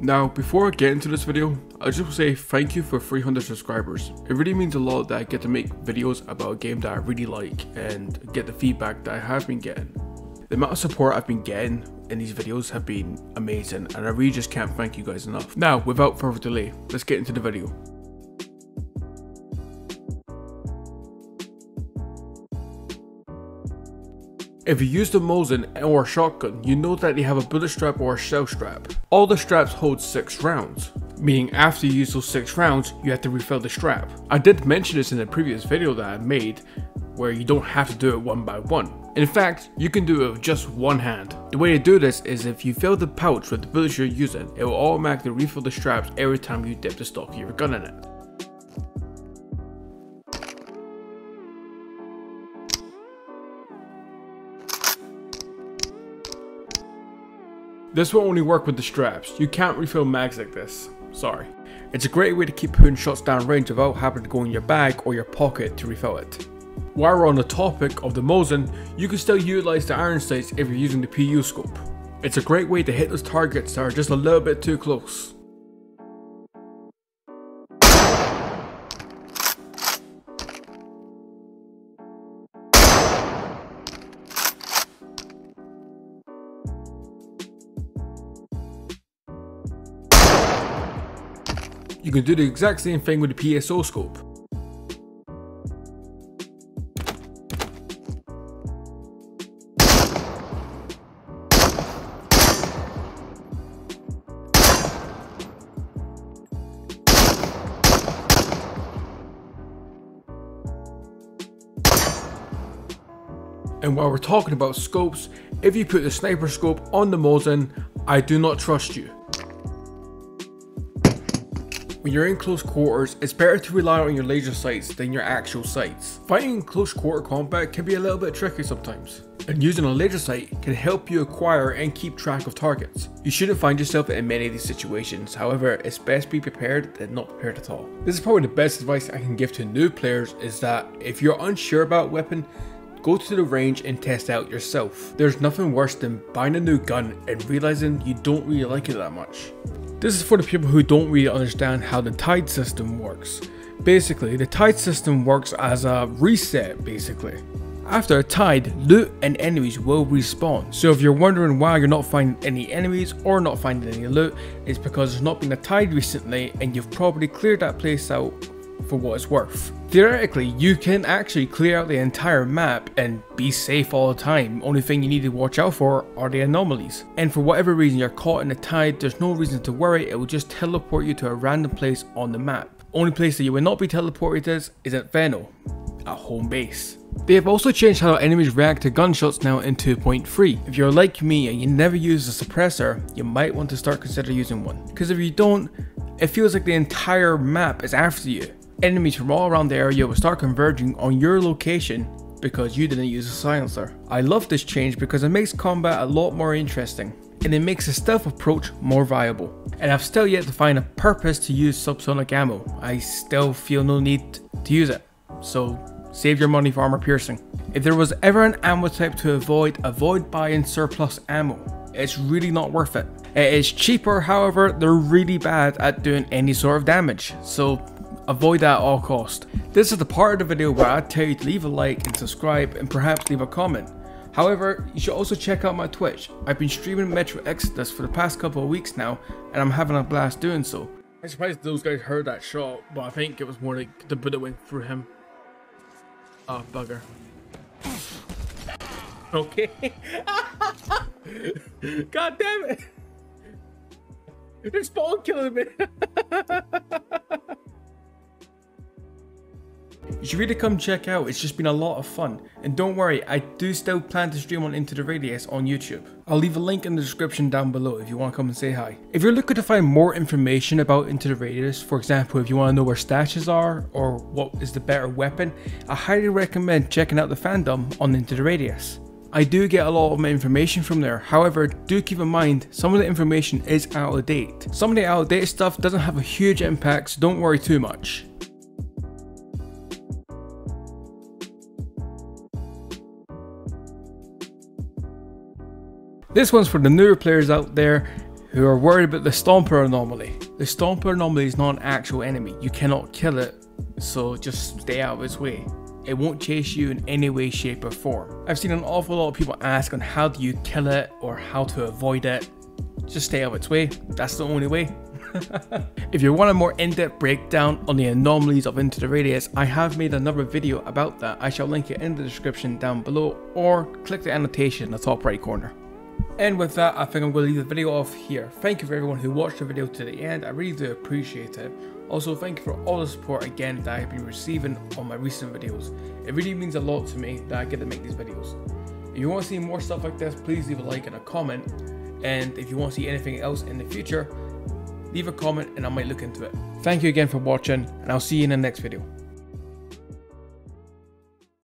Now, before I get into this video, I just want to say thank you for 300 subscribers. It really means a lot that I get to make videos about a game that I really like and get the feedback that I have been getting. The amount of support I've been getting in these videos have been amazing, and I really just can't thank you guys enough. Now, without further delay, let's get into the video. If you use the Mosin or a shotgun, you know that they have a bullet strap or a shell strap. All the straps hold 6 rounds, meaning after you use those 6 rounds, you have to refill the strap. I did mention this in a previous video that I made, where you don't have to do it one by one. In fact, you can do it with just one hand. The way to do this is if you fill the pouch with the bullets you're using, it will automatically refill the straps every time you dip the stock of your gun in it. This will only work with the straps. You can't refill mags like this. Sorry. It's a great way to keep putting shots down range without having to go in your bag or your pocket to refill it. While we're on the topic of the Mosin, you can still utilize the iron sights if you're using the PU scope. It's a great way to hit those targets that are just a little bit too close. You can do the exact same thing with the PSO scope. And while we're talking about scopes, if you put the sniper scope on the Mosin, I do not trust you. When you're in close quarters, it's better to rely on your laser sights than your actual sights. Fighting in close quarter combat can be a little bit tricky sometimes, and using a laser sight can help you acquire and keep track of targets. You shouldn't find yourself in many of these situations, however, it's best be prepared than not prepared at all. This is probably the best advice I can give to new players, is that if you're unsure about a weapon, go to the range and test out yourself. There's nothing worse than buying a new gun and realizing you don't really like it that much. This is for the people who don't really understand how the tide system works. Basically, the tide system works as a reset basically. After a tide, loot and enemies will respawn. So if you're wondering why you're not finding any enemies or not finding any loot, it's because there's not been a tide recently and you've probably cleared that place out for what it's worth. Theoretically, you can actually clear out the entire map and be safe all the time. Only thing you need to watch out for are the anomalies. And for whatever reason you're caught in the tide, there's no reason to worry, it will just teleport you to a random place on the map. Only place that you will not be teleported is at Veno, at home base. They have also changed how enemies react to gunshots now in 2.3. If you're like me and you never use a suppressor, you might want to start consider using one. Because if you don't, it feels like the entire map is after you. Enemies from all around the area will start converging on your location because you didn't use a silencer. I love this change because it makes combat a lot more interesting, and it makes the stealth approach more viable. And I've still yet to find a purpose to use subsonic ammo. I still feel no need to use it, so save your money for armor piercing. If there was ever an ammo type to avoid buying surplus ammo. It's really not worth it. It is cheaper, however, they're really bad at doing any sort of damage, so avoid that at all cost. This is the part of the video where I tell you to leave a like and subscribe and perhaps leave a comment. However, you should also check out my Twitch. I've been streaming Metro Exodus for the past couple of weeks now, and I'm having a blast doing so. I'm surprised those guys heard that shot, but I think it was more like the bullet went through him. Oh, bugger. Okay. God damn it! They're spawn killing me! You should really come check out, it's just been a lot of fun. And don't worry, I do still plan to stream on Into the Radius on YouTube. I'll leave a link in the description down below if you want to come and say hi. If you're looking to find more information about Into the Radius, for example if you want to know where stashes are or what is the better weapon, I highly recommend checking out the fandom on Into the Radius. I do get a lot of my information from there, however do keep in mind some of the information is out of date. Some of the out of date stuff doesn't have a huge impact, so don't worry too much. This one's for the newer players out there who are worried about the Stomper anomaly. The Stomper anomaly is not an actual enemy. You cannot kill it, so just stay out of its way. It won't chase you in any way, shape or form. I've seen an awful lot of people ask on how do you kill it or how to avoid it. Just stay out of its way. That's the only way. If you want a more in-depth breakdown on the anomalies of Into the Radius, I have made another video about that. I shall link it in the description down below, or click the annotation in the top right corner. And with that, I think I'm going to leave the video off here. Thank you for everyone who watched the video to the end. I really do appreciate it. Also, thank you for all the support again that I've been receiving on my recent videos. It really means a lot to me that I get to make these videos. If you want to see more stuff like this, please leave a like and a comment. And if you want to see anything else in the future, leave a comment and I might look into it. Thank you again for watching, and I'll see you in the next video.